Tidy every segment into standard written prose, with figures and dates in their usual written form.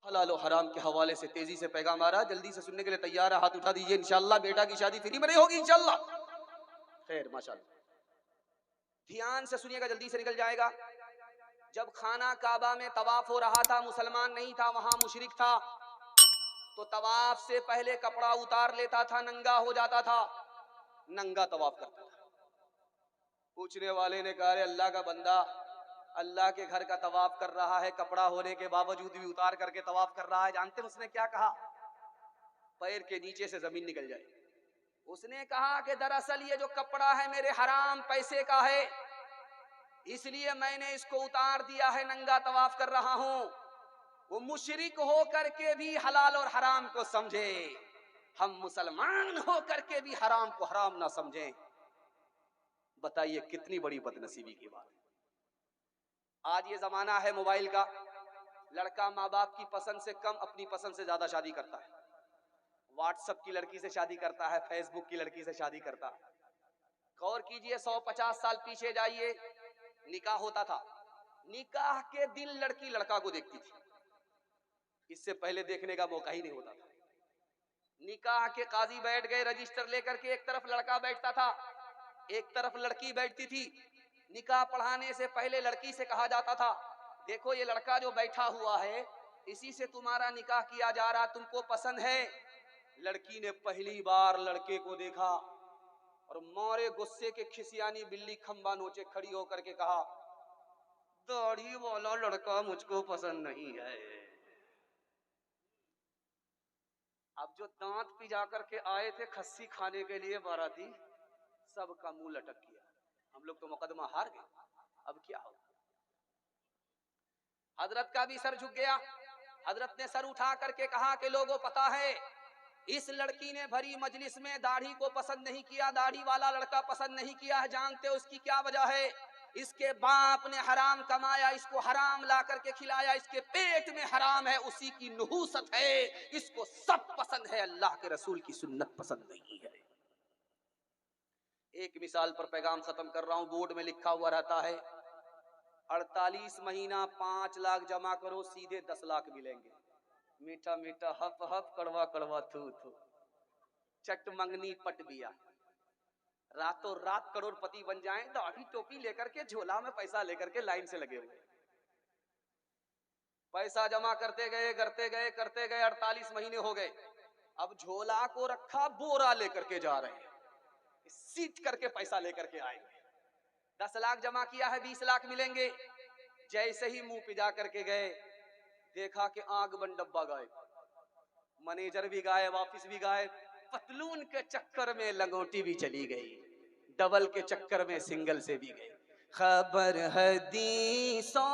हलाल और हराम के हवाले से तेजी से पैगाम आ रहा है, जल्दी से सुनने के लिए तैयार है? हाथ उठा दीजिए। इंशाल्लाह बेटा की शादी फ्री में नहीं होगी इंशाल्लाह। खैर माशाल्लाह, ध्यान से सुनिएगा, जल्दी से निकल जाएगा। जब खाना काबा में तवाफ हो रहा था, मुसलमान नहीं था वहां, मुशरिक था, तो तवाफ से पहले कपड़ा उतार लेता था, नंगा हो जाता था, नंगा तवाफ करता था। पूछने वाले ने कहा, अल्लाह का बंदा अल्लाह के घर का तवाफ कर रहा है, कपड़ा होने के बावजूद भी उतार करके तवाफ कर रहा है। जानते हैं उसने क्या कहा? पैर के नीचे से जमीन निकल जाए। उसने कहा कि दरअसल ये जो कपड़ा है मेरे हराम पैसे का है, इसलिए मैंने इसको उतार दिया है, नंगा तवाफ कर रहा हूं। वो मुशरिक हो करके भी हलाल और हराम को समझे, हम मुसलमान हो करके भी हराम को हराम ना समझें। बताइए कितनी बड़ी बदनसीबी की बात है। आज ये जमाना है मोबाइल का, लड़का माँ बाप की पसंद से कम अपनी पसंद से ज्यादा शादी करता है। व्हाट्सएप की लड़की से शादी करता है, फेसबुक की लड़की से शादी करता है। गौर कीजिए, 150 साल पीछे जाइए, निकाह होता था, निकाह के दिन लड़की लड़का को देखती थी, इससे पहले देखने का मौका ही नहीं होता था। निकाह के काजी बैठ गए रजिस्टर लेकर के, एक तरफ लड़का बैठता था, एक तरफ लड़की बैठती थी। निकाह पढ़ाने से पहले लड़की से कहा जाता था, देखो ये लड़का जो बैठा हुआ है, इसी से तुम्हारा निकाह किया जा रहा, तुमको पसंद है? लड़की ने पहली बार लड़के को देखा और मारे गुस्से के खिसियानी बिल्ली खंबा नोचे खड़ी होकर के कहा, दाढ़ी वाला लड़का मुझको पसंद नहीं है। अब जो दांत पिजा करके आए थे खस्सी खाने के लिए बाराती, सबका मुंह लटक गया। हम लोग तो मुकदमा हार गए, अब क्या हो? हजरत का भी सर झुक गया। हजरत ने सर उठा करके कहा कि लोगों, पता है इस लड़की ने भरी मजलिस में दाढ़ी को पसंद नहीं किया, दाढ़ी वाला लड़का पसंद नहीं किया है। जानते हो इसकी क्या वजह है? इसके बाप ने हराम कमाया, इसको हराम ला करके खिलाया, इसके पेट में हराम है, उसी की नहूसत है, इसको सब पसंद है, अल्लाह के रसूल की सुन्नत पसंद नहीं है। एक मिसाल पर पैगाम खत्म कर रहा हूं। बोर्ड में लिखा हुआ रहता है 48 महीना 5 लाख जमा करो, सीधे 10 लाख मिलेंगे। मीठा मीठा हफ हफ, कड़वा कड़वा थू थू, चट मंगनी पट बिया, रातों रात करोड़पति बन जाएं, दाढ़ी टोपी लेकर के, झोला में पैसा लेकर के लाइन से लगे हुए। पैसा जमा करते गए करते गए करते गए, 48 महीने हो गए। अब झोला को रखा, बोरा लेकर के जा रहे हैं, सीट करके पैसा लेकर के आएंगे। 10 लाख जमा किया है, 20 लाख मिलेंगे। जैसे ही मुंह पिजा करके गए, देखा कि आग बन डब्बा गायब, मैनेजर भी गायब, ऑफिस भी गायब, पतलून के चक्कर में लंगोटी भी चली गई, डबल के चक्कर में सिंगल से भी गई। खबर हदीसों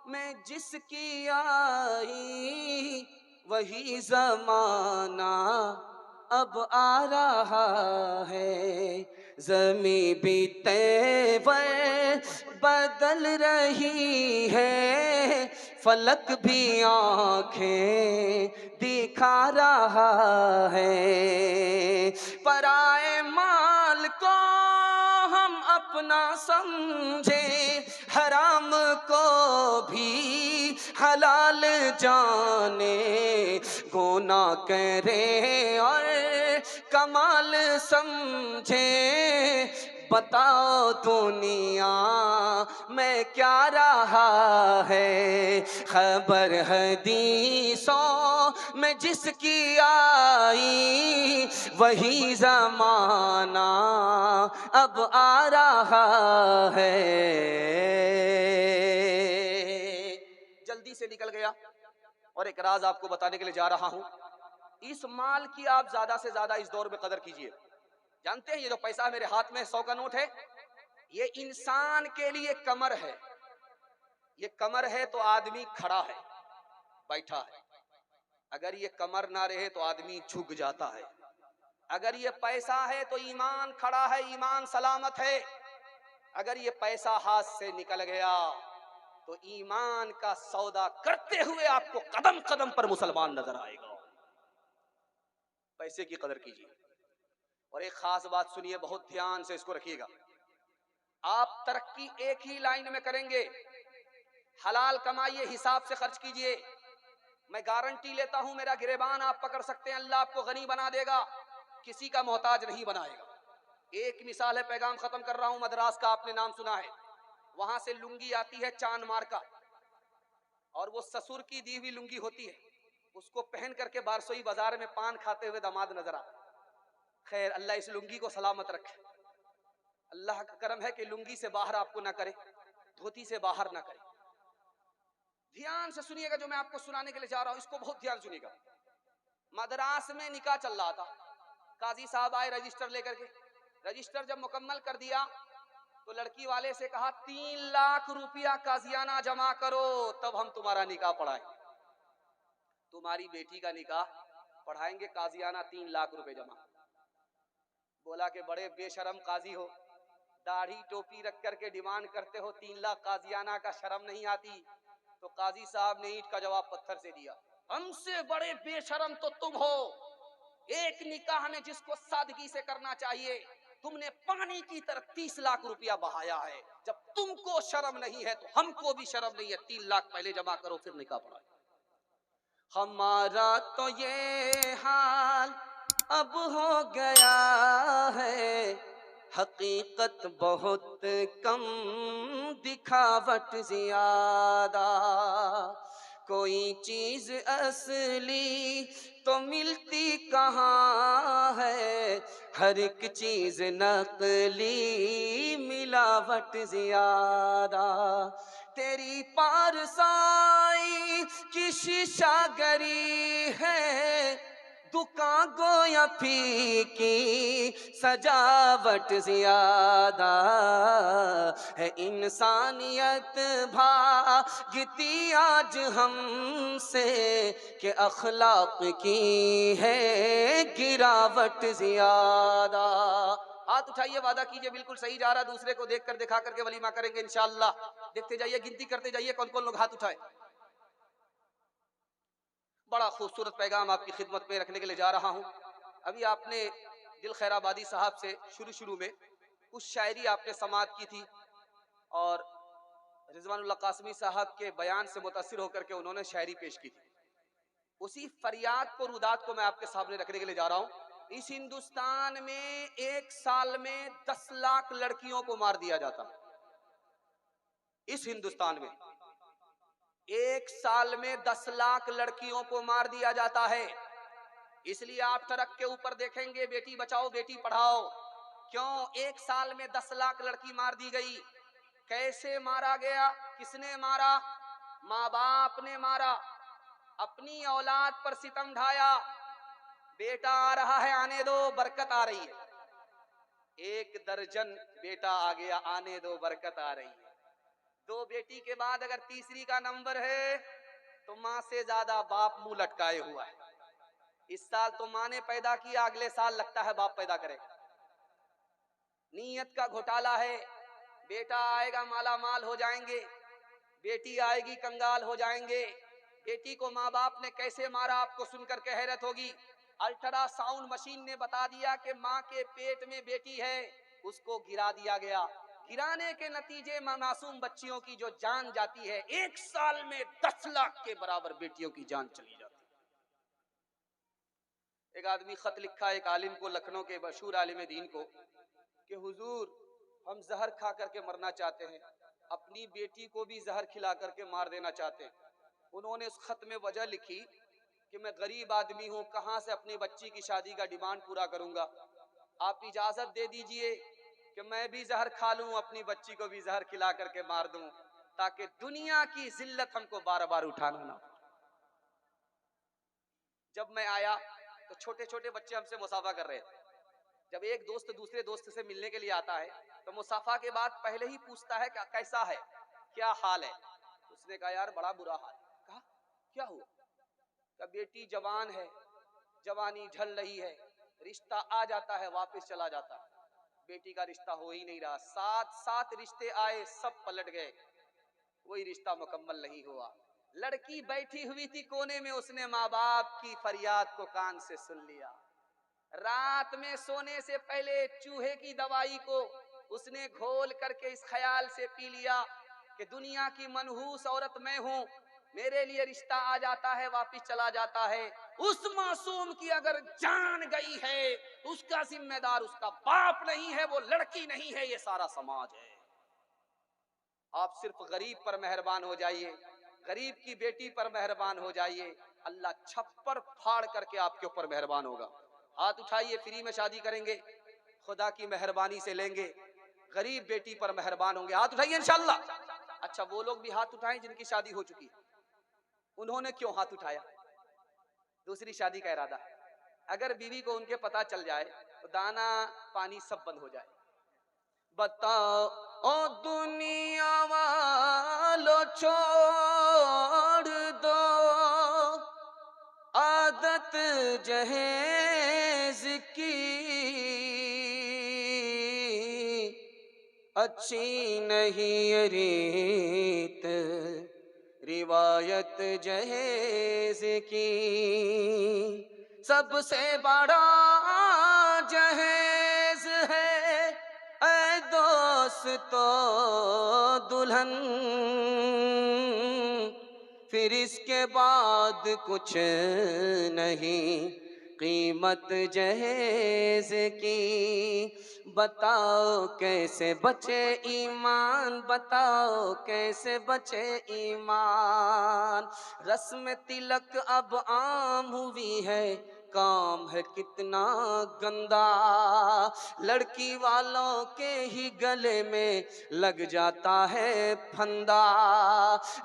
में जिसकी आई, वही जमाना अब आ रहा है। ज़मी भी तैवर बदल रही है, फलक भी आंखें दिखा रहा है। पराए माल को हम अपना समझे, हराम को भी हलाल जाने, गुना करे और कमाल समझे। बताओ दुनिया में क्या रहा है, खबर हदीसों में जिसकी आई, वही जमाना अब आ रहा है। जल्दी से निकल गया। और एक राज आपको बताने के लिए जा रहा हूं। इस माल की आप ज्यादा से ज्यादा इस दौर में कदर कीजिए। जानते हैं ये जो पैसा मेरे हाथ में 100 का नोट है, ये इंसान के लिए कमर है। ये कमर है तो आदमी खड़ा है, बैठा है। अगर ये कमर ना रहे तो आदमी झुक जाता है। अगर ये पैसा है तो ईमान खड़ा है, ईमान सलामत है। अगर ये पैसा हाथ से निकल गया तो ईमान का सौदा करते हुए आपको कदम कदम पर मुसलमान नजर आएगा। पैसे की कदर कीजिए। और एक खास बात सुनिए, बहुत ध्यान से इसको रखिएगा। आप तरक्की एक ही लाइन में करेंगे, हलाल कमाइए, हिसाब से खर्च कीजिए। मैं गारंटी लेता हूं मेरा गिरेबान आप पकड़ सकते हैं, अल्लाह आपको गनी बना देगा, किसी का मोहताज नहीं बनाएगा। एक मिसाल है, पैगाम खत्म कर रहा हूं, मद्रास का आपने नाम सुना है, वहां से लुंगी आती है चांद मार का, और वो ससुर की दी हुई लुंगी होती है, उसको पहन करके बारसोई बाजार में पान खाते हुए दामाद नजर आता। खैर अल्लाह इस लुंगी को सलामत रखे, अल्लाह का करम है कि लुंगी से बाहर आपको ना करे, धोती से बाहर ना करे। ध्यान से सुनिएगा जो मैं आपको सुनाने के लिए जा रहा हूं, इसको बहुत ध्यान सुनिएगा। मद्रास में निकाह चल रहा था, काजी साहब आए रजिस्टर लेकर के, रजिस्टर जब मुकम्मल कर दिया तो लड़की वाले से कहा 3 लाख रुपया काजियाना जमा करो तब हम तुम्हारा निकाह पढ़ाएं। तुम्हारी बेटी का निकाह पढ़ाएंगे, काजियाना 3 लाख रुपए जमा। बोला कि बड़े बेशरम काजी हो, दाढ़ी टोपी रख करके डिमांड करते हो 3 लाख काजियाना का, शर्म नहीं आती? तो काजी साहब ने ईंट का जवाब पत्थर से दिया, हमसे बड़े बेशरम तो तुम हो। एक निकाह में जिसको सादगी से करना चाहिए तुमने पानी की तरह 30 लाख रुपया बहाया है। जब तुमको शर्म नहीं है तो हमको भी शर्म नहीं है। 3 लाख पहले जमा करो फिर निकाह पढ़ाओ। हमारा तो ये हाल अब हो गया है, हकीकत बहुत कम दिखावट ज्यादा। कोई चीज असली तो मिलती कहाँ है, हर एक चीज नकली मिलावट ज्यादा। तेरी पारसाई की शीशागरी है, दुकान गोया फीकी सजावट ज्यादा है। इंसानियत भागती आज हमसे कि अखलाक की है गिरावट ज्यादा। हाथ उठाइए, वादा कीजिए बिल्कुल सही जा रहा, दूसरे को देख कर दिखा करके वलीमा करेंगे इंशाअल्लाह। देखते जाइए, गिनती करते जाइए कौन कौन लोग हाथ उठाए। बड़ा खूबसूरत पैगाम आपकी खिदमत में रखने के लिए जा रहा हूं। अभी आपने दिल खैराबादी साहब से शुरू में कुछ शायरी आपने समाअत की थी, और रिजवानुल्लाह कासमी साहब के बयान से मुतासिर होकर के उन्होंने शायरी पेश की थी। उसी फरियाद को, रुदात को मैं आपके सामने रखने के लिए जा रहा हूं। इस हिंदुस्तान में एक साल में 10 लाख लड़कियों को मार दिया जाता। इस हिंदुस्तान में एक साल में 10 लाख लड़कियों को मार दिया जाता है। इसलिए आप ट्रक के ऊपर देखेंगे बेटी बचाओ बेटी पढ़ाओ। क्यों? एक साल में 10 लाख लड़की मार दी गई। कैसे मारा गया? किसने मारा? माँ बाप ने मारा, अपनी औलाद पर सितम ढाया। बेटा आ रहा है, आने दो, बरकत आ रही है। 1 दर्जन बेटा आ गया, आने दो, बरकत आ रही है। 2 बेटी के बाद अगर तीसरी का नंबर है तो माँ से ज्यादा बाप मुंह लटकाए हुआ है। इस साल तो माँ ने पैदा किया, अगले साल लगता है बाप पैदा करेगा। नीयत का घोटाला है। बेटा आएगा माला माल हो जाएंगे, बेटी आएगी कंगाल हो जाएंगे। बेटी को माँ बाप ने कैसे मारा आपको सुनकर के हैरत होगी। अल्ट्रासाउंड मशीन ने बता दिया कि माँ के पेट में बेटी है, उसको गिरा दिया गया। गिराने के नतीजे मासूम बच्चियों की जो जान जाती है, 1 साल में 10 लाख के बराबर बेटियों की जान चली जाती है। एक आदमी खत लिखा एक आलिम को, लखनऊ के मशहूर आलिम दीन को, कि हुजूर हम जहर खा करके मरना चाहते हैं, अपनी बेटी को भी जहर खिला करके मार देना चाहते हैं। उन्होंने उस खत में वजह लिखी कि मैं गरीब आदमी हूँ, कहाँ से अपनी बच्ची की शादी का डिमांड पूरा करूंगा। आप इजाजत दे दीजिए कि मैं भी जहर खा लूं, अपनी बच्ची को भी जहर खिला करके मार दूं, ताकि दुनिया की जिल्लत हमको बार बार उठाना ना। जब मैं आया तो छोटे छोटे बच्चे हमसे मुसाफा कर रहे थे। जब एक दोस्त दूसरे दोस्त से मिलने के लिए आता है तो मुसाफा के बाद पहले ही पूछता है कि कैसा है, क्या हाल है। उसने कहा यार बड़ा बुरा हाल। कहा क्या हुआ? कहा बेटी जवान है, जवानी ढल रही है, रिश्ता आ जाता है वापस चला जाता है, बेटी का रिश्ता हो ही नहीं रहा। 7 रिश्ते आए, सब पलट गए, कोई रिश्ता मुकम्मल नहीं हुआ। लड़की बैठी हुई थी कोने में, उसने माँ बाप की फरियाद को कान से सुन लिया। रात में सोने से पहले चूहे की दवाई को उसने घोल करके इस ख्याल से पी लिया कि दुनिया की मनहूस औरत मैं हूं, मेरे लिए रिश्ता आ जाता है वापिस चला जाता है। उस मासूम की अगर जान गई है तो उसका जिम्मेदार उसका बाप नहीं है, वो लड़की नहीं है, ये सारा समाज है। आप सिर्फ गरीब पर मेहरबान हो जाइए, गरीब की बेटी पर मेहरबान हो जाइए, अल्लाह छप्पर फाड़ करके आपके ऊपर मेहरबान होगा। हाथ उठाइए, फ्री में शादी करेंगे, खुदा की मेहरबानी से लेंगे, गरीब बेटी पर मेहरबान होंगे। हाथ उठाइए इंशाल्लाह। अच्छा, वो लोग भी हाथ उठाएं जिनकी शादी हो चुकी है। उन्होंने क्यों हाथ उठाया? दूसरी शादी का इरादा है। अगर बीवी को उनके पता चल जाए तो दाना पानी सब बंद हो जाए। बताओ ओ दुनिया वालों, छोड़ दो आदत जहेज की, अच्छी नहीं रीत रिवायत जहेज की। सबसे बड़ा जहेज है ऐ दोस्तों दुल्हन, फिर इसके बाद कुछ नहीं कीमत जहेज की। बताओ कैसे बचे ईमान, बताओ कैसे बचे ईमान। रस्म तिलक अब आम हुई है, काम है कितना गंदा। लड़की वालों के ही गले में लग जाता है फंदा।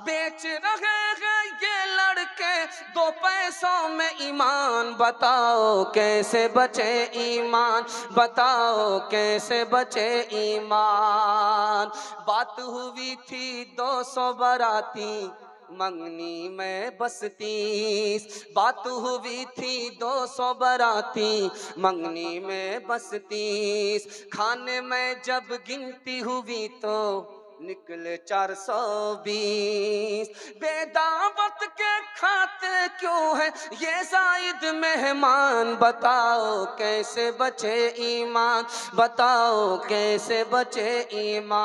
बेच रहे हैं ये लड़के दो पैसों में ईमान, बताओ कैसे बचे ईमान, बताओ कैसे बचे ईमान। बात हुई थी 200 बाराती, मंगनी में बस 30। बात हुई थी 200 बाराती, मंगनी में बस 30। खाने में जब गिनती हुई तो निकले 420। बेदावत के खाते क्यों है ये जायद मेहमान, बताओ कैसे बचे ईमान, बताओ कैसे बचे ईमान।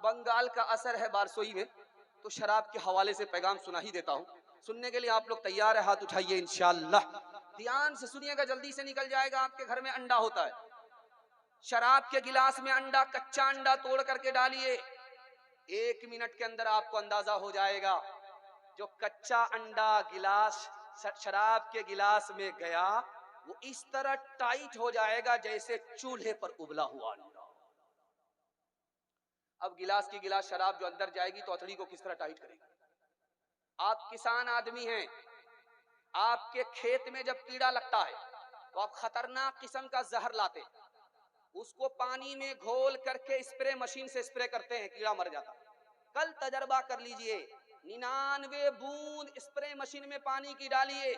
बंगाल का असर है बारसोई में, तो शराब के हवाले से पैगाम सुना ही देता हूँ। सुनने के लिए आप लोग तैयार है? हाथ उठाइए इंशाअल्लाह। ध्यान से सुनिएगा, जल्दी से निकल जाएगा। आपके घर में अंडा होता है, शराब के गिलास में अंडा, कच्चा अंडा तोड़ करके डालिए, 1 मिनट के अंदर आपको अंदाजा हो जाएगा जो कच्चा अंडा गिलास शराब के गिलास में गया वो इस तरह टाइट हो जाएगा जैसे चूल्हे पर उबला हुआ अंडा। अब गिलास की गिलास शराब जो अंदर जाएगी तो अथड़ी को किस तरह टाइट करेगी? आप किसान आदमी हैं, आपके खेत में जब कीड़ा लगता है तो आप खतरनाक किस्म का जहर लाते, उसको पानी में घोल करके स्प्रे मशीन से स्प्रे करते हैं, कीड़ा मर जाता। कल तजर्बा कर लीजिए, 99 बूंद स्प्रे मशीन में पानी की डालिए,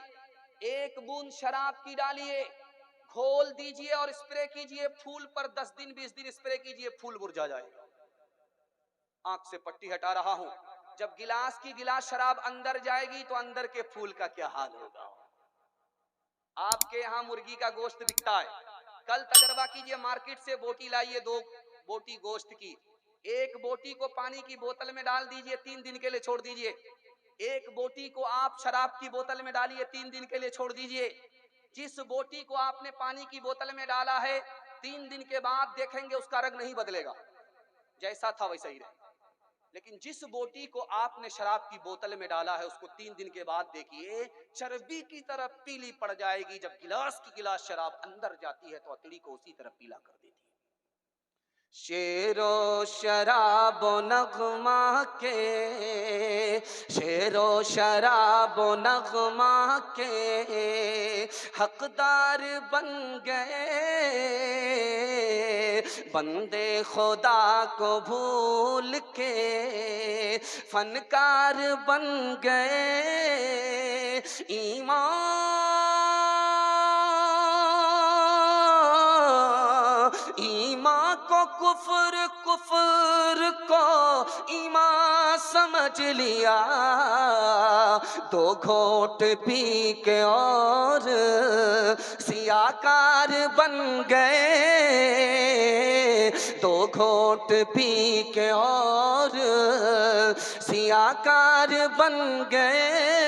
1 बूंद शराब की डालिए, घोल दीजिए और स्प्रे कीजिए। फूल पर 10 दिन 20 दिन स्प्रे कीजिए, फूल मुरझा जाएगा। आंख से पट्टी हटा रहा हूं। जब गिलास की गिलास शराब अंदर जाएगी तो अंदर के फूल का क्या हाल होगा? आपके यहां मुर्गी का गोश्त बिकता है, कल तजर्बा कीजिए, मार्केट से बोटी लाइए, 2 बोटी गोश्त की, 1 बोटी को पानी की बोतल में डाल दीजिए, 3 दिन के लिए छोड़ दीजिए। 1 बोटी को आप शराब की बोतल में डालिए, 3 दिन के लिए छोड़ दीजिए। जिस बोटी को आपने पानी की बोतल में डाला है, 3 दिन के बाद देखेंगे उसका रंग नहीं बदलेगा, जैसा था वैसा ही रहेगा। लेकिन जिस बोटी को आपने शराब की बोतल में डाला है उसको 3 दिन के बाद देखिए चर्बी की तरह पीली पड़ जाएगी। जब गिलास की गिलास शराब अंदर जाती है तो अतड़ी को उसी तरह पीला कर देती है। शेरो शराबो नगमा के, शेरो शराबो नगमा के हकदार बन गए, बंदे खुदा को भूल के फनकार बन गए। ईमान को कुफर, कुफर को ईमान समझ लिया, दो घोट पी के और सियाकार बन गए, दो घोट पी के और सियाकार बन गए।